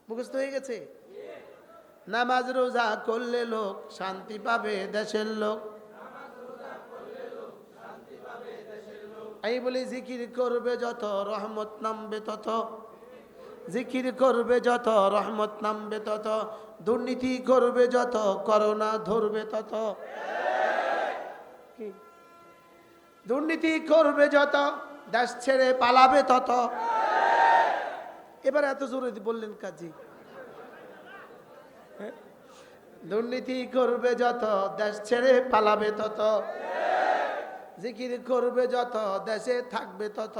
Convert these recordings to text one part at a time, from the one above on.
মুখস্থ হয়ে গেছে? নামাজ রোজা করলে লোক শান্তি পাবে দেশের লোক। আমি বলি জিকির করবে যত রহমত নামবে তত, জিকির করবে যত রহমত নামবে তত, দুর্নীতি করবে যত করোনা ধরবে তত। কি দুর্নীতি করবে যত দেশ ছেড়ে পালাবে তত। এবার এত জোরে বললেন কাজী? দুর্নীতি করবে যত দেশ ছেড়ে পালাবে তত, জিকির করবে যত দেশে থাকবে তত।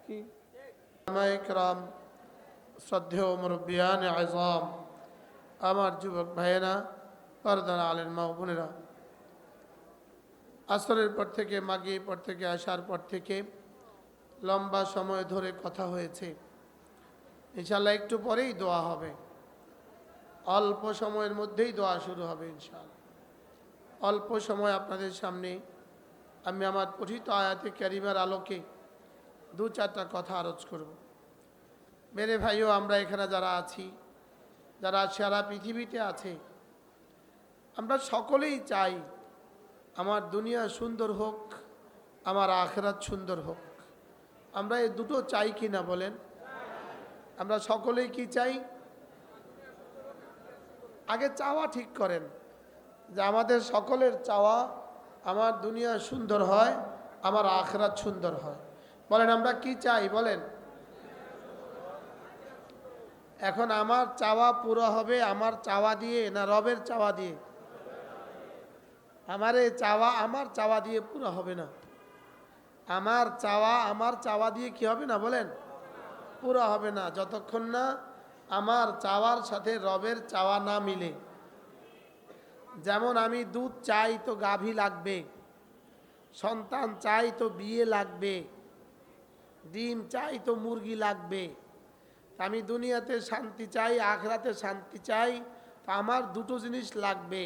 কি ইকরাম, শ্রদ্ধেয় মুরব্বিয়ান আযম, আমার যুবক ভাইয়েরা, পর্দার আলেম মা ও বোনেরা, আসরের পর থেকে মাগরিবের পর থেকে আসার পর থেকে লম্বা সময় ধরে কথা হয়েছে। ইনশাআল্লাহ একটু পরেই দোয়া হবে, অল্প সময়ের মধ্যেই দোয়া শুরু হবে ইনশাআল্লাহ। অল্প সময় আপনাদের সামনে আমি আমার পঠিত আয়াতে কারিমার আলোকে দু চারটা কথা আরজ করব। মেরে ভাইও, আমরা এখানে যারা আছি, যারা সারা পৃথিবীতে আছে, আমরা সকলেই চাই আমার দুনিয়া সুন্দর হোক, আমার আখিরাত সুন্দর হোক। আমরা এই দুটো চাই কি না বলেন? আমরা সকলেই কি চাই? আগে চাওয়া ঠিক করেন যে আমাদের সকলের চাওয়া আমার দুনিয়া সুন্দর হয়, আমার আখিরাত সুন্দর হয়। বলেন আমরা কি চাই বলেন? এখন আমার চাওয়া পুরো হবে আমার চাওয়া দিয়ে না রবের চাওয়া দিয়ে? আমার চাওয়া দিয়ে পুরো হবে না। আমার চাওয়া দিয়ে কি হবে না বলেন? পুরো হবে না যতক্ষণ না আমার চাওয়ার সাথে রবের চাওয়া না মিলে। যেমন আমি দুধ চাই তো গাভী লাগবে, সন্তান চাই তো বিয়ে লাগবে, ডিম চাই তো মুরগি লাগবে। আমি দুনিয়াতে শান্তি চাই, আখিরাতে শান্তি চাই, তো আমার দুটো জিনিস লাগবে,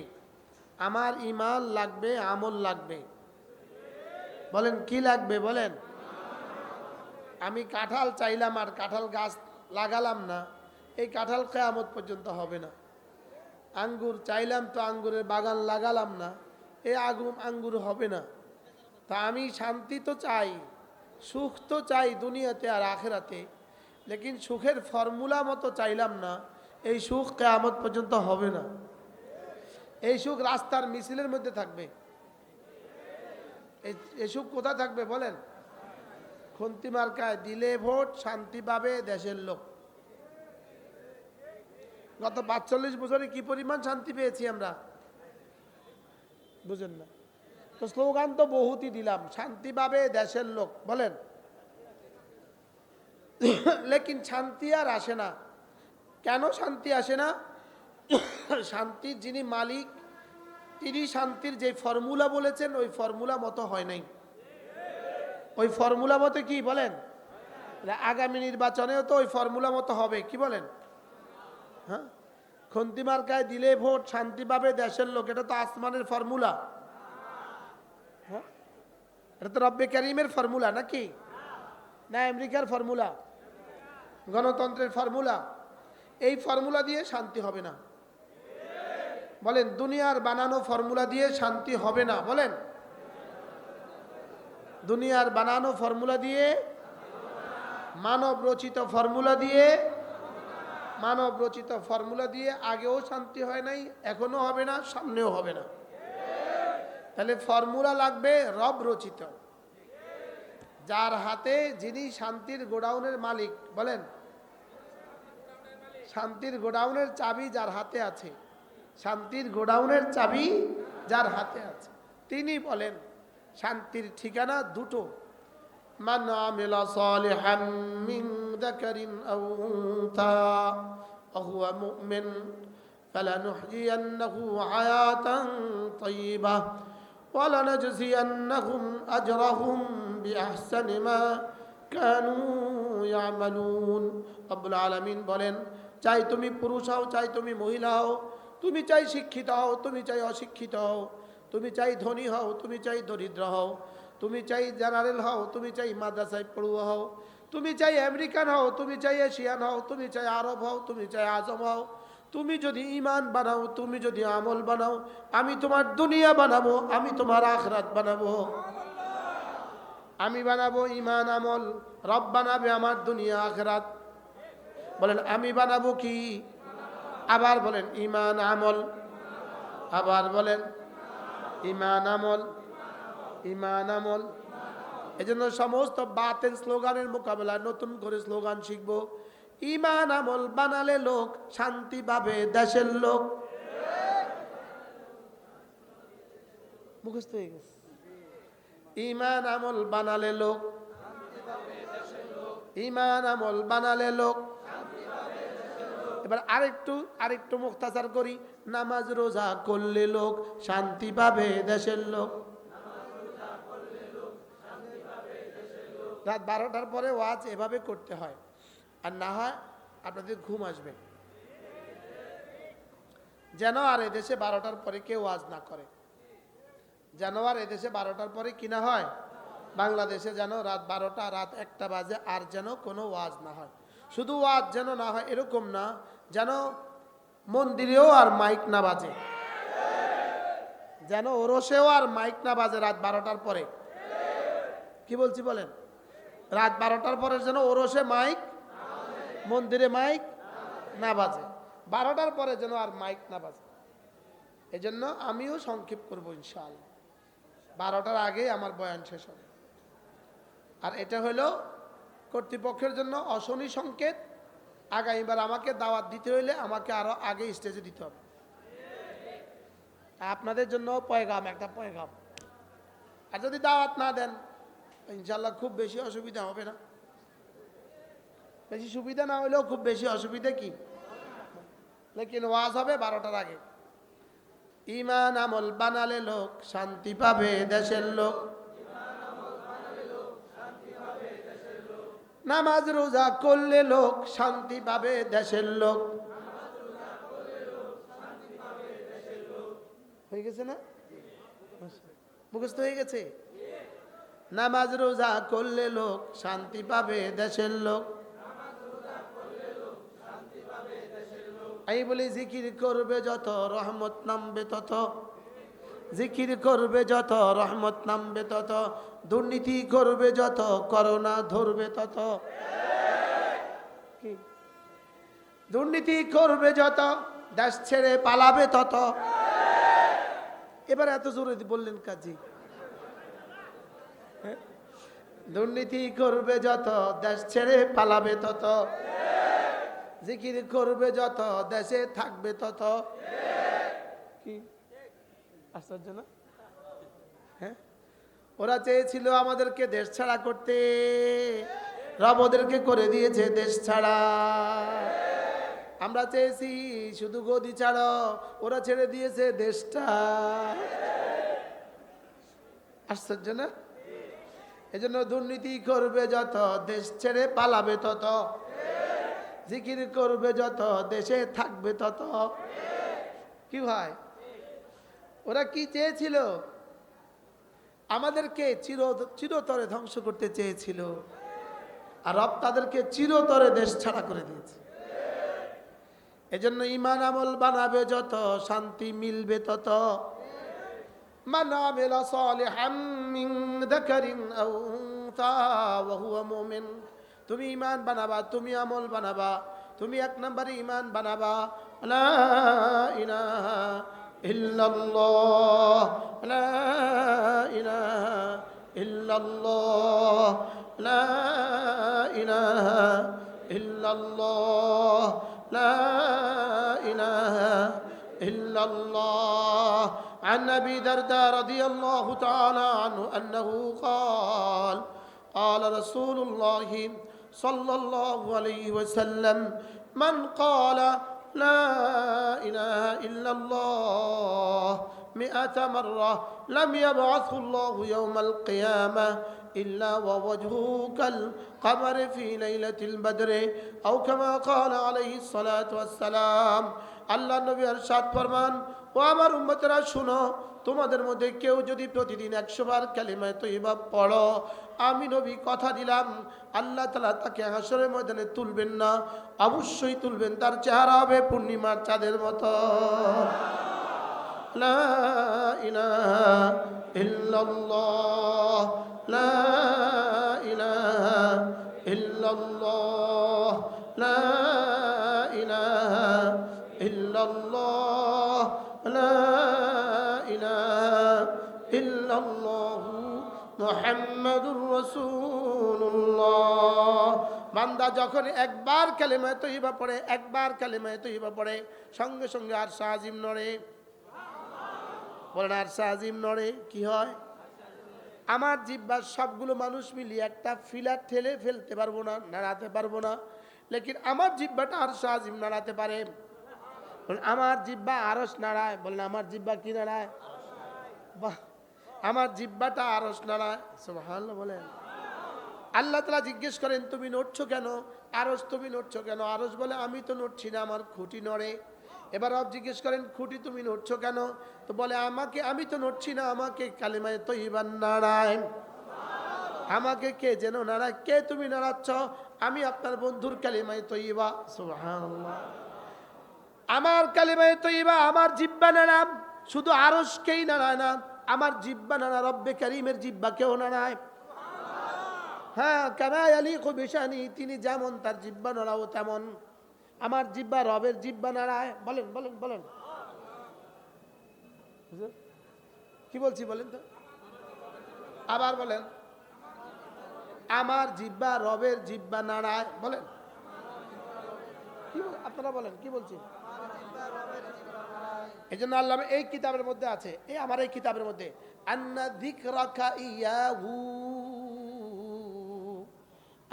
আমার ঈমান লাগবে, আমল লাগবে। বলেন কি লাগবে বলেন? আমি কাঁঠাল চাইলাম আর কাঁঠাল গাছ লাগালাম না, এই কাঁঠাল কিয়ামত পর্যন্ত হবে না। আঙ্গুর চাইলাম তো আঙ্গুরের বাগান লাগালাম না, এই আঙ্গুর হবে না। তা আমি শান্তি তো চাই, সুখ তো চাই দুনিয়াতে আর আখিরাতে, লেকিন সুখের ফর্মুলা মতো চাইলাম না, এই সুখ কিয়ামত পর্যন্ত হবে না। এই সুখ রাস্তার মিছিলের মধ্যে থাকবে। এই সুখ কোথায় থাকবে বলেন? খুন্তি মার্কায় দিলে ভোট শান্তি পাবে দেশের লোক। গত ৪৫ বছরে কি পরিমাণ শান্তি পেয়েছি আমরা, বুঝেন না? তো স্লোগান তো বহুতই দিলাম, শান্তি পাবে দেশের লোক বলেন, লেকিন শান্তি আর আসে না। কেন শান্তি আসে না? শান্তির যিনি মালিক তিনি শান্তির যে ফর্মুলা বলেছেন ওই ফর্মুলা মতো হয় নাই। ওই ফর্মুলা মতো কি বলেন? আগামী নির্বাচনেও তো ওই ফর্মুলা মতো হবে, কি বলেন? হ্যাঁ, খুন্তি মার্কায় দিলে ভোট শান্তি পাবে দেশের লোক, এটা তো আসমানের ফর্মুলা। হ্যাঁ, এটা তো রব্বে কারিমের ফর্মুলা নাকি? না আমেরিকার ফর্মুলা, গণতন্ত্রের ফর্মুলা? এই ফর্মুলা দিয়ে শান্তি হবে না। বলেন দুনিয়ার বানানো ফর্মুলা দিয়ে শান্তি হবে না বলেন? দুনিয়ার বানানো ফর্মুলা দিয়ে, মানব রচিত ফর্মুলা দিয়ে আগেও শান্তি হয় নাই, এখনো হবে না, সামনেও হবে না। তাহলে ফর্মুলা লাগবে রব রচিত, যার হাতে, যিনি শান্তির গোডাউনের মালিক বলেন, শান্তির গোডাউনের চাবি যার হাতে আছে, শান্তির গোডাউনের চাবি যার হাতে আছে, তিনি বলেন শান্তির ঠিকানা দুটো। মান আমিলা সালিহাম মিন যাকারিন আও উনসা ওয়া হুয়া মুমিন ফালানুহয়িয়ান্নাহু হায়াতান তাইয়্যিবাহ ওয়া লানাজজিয়ান্নাহুম আজরাহুম বিআহসানি মা কানু ইয়ামালুন। রব্বুল আলামিন বলেন, চাই তুমি পুরুষ হও, চাই তুমি মহিলা হও, তুমি চাই শিক্ষিত হও, তুমি চাই অশিক্ষিত হও, তুমি চাই ধনী হও, তুমি চাই দরিদ্র হও, তুমি চাই জেনারেল হও, তুমি চাই মাদ্রাসায় পড়ুয়া হও, তুমি চাই আমেরিকান হও, তুমি চাই এশিয়ান হও, তুমি চাই আরব হও, তুমি চাই আজম হও, তুমি যদি ঈমান বানাও, তুমি যদি আমল বানাও, আমি তোমার দুনিয়া বানাবো, আমি তোমার আখিরাত বানাবো। আমি বানাবো ঈমান আমল, রব বানাবে আমার দুনিয়া আখিরাত। বলেন আমি বানাবো কি? আবার বলেন ঈমান আমল, আবার বলেন ঈমান আমল, ঈমান আমল। এজন্য সমস্ত বাতিল স্লোগানের মোকাবেলায় নতুন করে স্লোগান শিখবো। ঈমান আমল বানালে লোক শান্তি পাবে দেশের লোক। মুখস্থ হয়ে গেছে। ঈমান আমল বানালে লোক, ঈমান আমল বানালে লোক। এবার আরেকটু মুখতাসার করি। নামাজ রোজা করলে লোক শান্তি পাবে দেশের লোক। রাত 12টার পরে ওয়াজ এভাবে করতে হয়, আর না হয় আপনাদের ঘুম আসবে। যেন আর এদেশে 12টার পরে কেউ ওয়াজ না করে, যেন আর এদেশে 12টার পরে কিনা হয়, বাংলাদেশে যেন রাত 12টা রাত 1টা বাজে আর যেন কোনো ওয়াজ না হয়। শুধু ওয়াজ যেন না হয় এরকম না, যেন মন্দিরেও আর মাইক না বাজে, যেন ওরসেও আর মাইক না বাজে রাত 12টার পরে। কি বলছি বলেন? রাত 12টার পরে যেন ওরসে মাইক, মন্দিরে মাইক না বাজে, 12টার পরে যেন আর মাইক না বাজে। এজন্য আমিও সংক্ষেপ করবো ইনশাআল্লাহ। 12টার আগে আমার বয়ান শেষ হবে। আর এটা হলো কর্তৃপক্ষের জন্য অশনি সংকেত। আগামীবার আমাকে দাওয়াত দিতে হইলে আমাকে আরো আগে স্টেজে দিতে হবে। আপনাদের জন্য পয়গাম, একটা পয়গাম। আর যদি দাওয়াত না দেন ইনশাল্লাহ খুব বেশি অসুবিধা হবে না। বেশি সুবিধা না হলেও খুব বেশি অসুবিধা কি, লেকিন ওয়াজ হবে 12টার আগে। ঈমান আমল বানালে লোক শান্তি পাবে দেশের লোক। নামাজ রোজা করলে লোক শান্তি পাবে দেশের লোক। হয়ে গেছে না? মুখস্থ হয়ে গেছে? নামাজ রোজা করলে লোক শান্তি পাবে দেশের লোক। আমি বলি জিকির করবে যত রহমত নামবে তত, জিকির করবে যত রহমত নামবে তত, দুর্নীতি করবে যত করোনা ধরবে তত। কি দুর্নীতি করবে যত দেশ ছেড়ে পালাবে তত। এবার এত জোরে বললেন কাজী? দুর্নীতি করবে যত দেশ ছেড়ে পালাবে তত, জিকির করবে যত দেশে থাকবে তত। কি আশ্চর্য না? হ্যাঁ, ওরা চেয়েছিল আমাদেরকে দেশ ছাড়া করতে, রব ওদেরকে করে দিয়েছে দেশ ছাড়া। আমরা চেয়েছি শুধু গদি ছাড়ো, ওরা ছেড়ে দিয়েছে দেশটা। আশ্চর্য না? এজন্য দুর্নীতি করবে যত দেশ ছেড়ে পালাবে তত, জিকির করবে যত দেশে থাকবে তত। কি ভাই, ওরা কি চেয়েছিল? আমাদেরকে চিরতরে ধ্বংস করতে চেয়েছিল, আর রব তাদেরকে চিরতরে দেশ ছাড়া করে দিয়েছে। এজন্য ঈমান আমল বানাবে যত শান্তি মিলবে তত। মান আমিলা সালিহাম মিন যাকারিন আও উনসা ওয়া হুয়া মুমিন। তুমি ঈমান বানাবা, তুমি আমল বানাবা, তুমি 1 নম্বরে ঈমান বানাবা লা ইলাহা ইল্লাল্লাহ, লা ইলাহা ইল্লাল্লাহ, লা ইলাহা ইল্লাল্লাহ, লা ইলাহা ইল্লাল্লাহ। عن أبي درداء رضي الله تعالى عنه أنه قال قال رسول الله صلى الله عليه وسلم من قال لا إله إلا الله 100 مرة لم يبعثه الله يوم القيامة إلا ووجهه كالقمر في ليلة البدر أو كما قال عليه الصلاة والسلام। আল্লাহ নবী ইরশাদ ফরমান, ও ও আমার উম্মতেরা শুনো, তোমাদের মধ্যে কেউ যদি প্রতিদিন 100 বার কালিমা তয়্যিবা পড়ো, আমি নবী কথা দিলাম আল্লাহ তাআলা তাকে হাসরের ময়দানে তুলবেন না, অবশ্যই তুলবেন, তার চেহারা হবে পূর্ণিমার চাঁদের মতো। লা ইলাহা ইল্লাল্লাহ, লা ইলাহা ইল্লাল্লাহ, লা ইলাহা ইল্লাল্লাহ, লা ইলাহা ইল্লাল্লাহ মুহাম্মাদুর রাসূলুল্লাহ। বান্দা যখন একবার কালিমা তয়্যিবা পড়ে, একবার কালিমা তয়্যিবা পড়ে, সঙ্গে সঙ্গে আরশ আজিম নড়ে। বলেন আরশ আজিম নড়ে। কি হয়? আমার জিহ্বার সবগুলো মানুষ মিলিয়ে একটা ফিলার ঠেলে ফেলতে পারবো না, নাড়াতে পারবো না, লেকিন আমার জিহ্বাটা আরশ আজিম নাড়াতে পারে। আমার জিহ্বা আরশ নাড়ায়। বলেন আমার জিহ্বা কি নাড়ায়? বাহ, আমার জিহ্বাটা আরশ নাড়ায়। সুবহানাল্লাহ বলেন। আল্লাহ তাআলা জিজ্ঞেস করেন তুমি নড়ছো কেন? আরশ তুমি নড়ছো কেন? আরশ বলে আমি তো নড়ছি না, আমার খুঁটি নড়ে। এবার রব জিজ্ঞেস করেন খুঁটি তুমি নড়ছো কেন? তো বলে আমাকে, আমি তো নড়ছি না, আমাকে কালিমায়ে তয়্যিবা নাড়ায়। আমাকে কে যেন নাড়ায়? কে তুমি নাড়াচ্ছ? আমি আপনার বন্ধুর কালিমায়ে তয়্যিবা। সুবহানাল্লাহ। আমার কালিমায়ে তয়্যিবা, আমার জিহ্বা নাড়াম, শুধু আরশকেই নাড়ায় না, আমার জিহ্বা নাড়া রব্বে কারীমের জিহ্বাকেও নাড়ায়। হ্যাঁ, কামা ইয়ালিকু বিশানি, তিনি যেমন তার জিহ্বা নাড়াও তেমন আমার জিহ্বা রবের জিহ্বা নাড়ায়। বলেন বলেন বলেন, কি বলছি বলেন তো, আবার বলেন। আমার জিহ্বা রবের জিহ্বা নাড়ায়। বলেন কি আপনারা বলেন কি বলছি? এই জন্য আল্লাহ এই কিতাবের মধ্যে আছে, এই আমার এই কিতাবের মধ্যে, আন্না যিকরাকা ইয়াহু,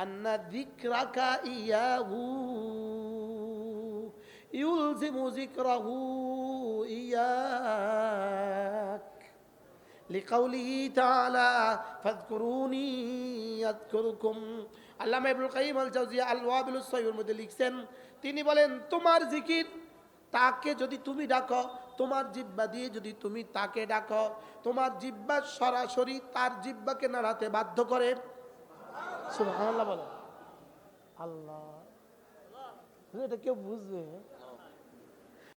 আন্না যিকরাকা ইয়াহু ইউলজিমু যিকরাহু ইয়াক লিকাউলিহি তাআলা ফাযকুরুনি আযকুরুকুম। আল্লামা ইবনুল কাইয়িম আল জাওজিয়া আল ওয়াবিলুস সাইয়্যিবের মধ্যে লিখছেন, তিনি বলেন তোমার জিকির, তাকে যদি তুমি ডাকো, তোমার জিহ্বা দিয়ে যদি তুমি তাকে ডাকো, তোমার জিহ্বা সরাসরি তার জিহ্বাকে নাড়াতে বাধ্য করে। সুবহানাল্লাহ বলেন। আল্লাহ, এটা কেউ বুঝবে?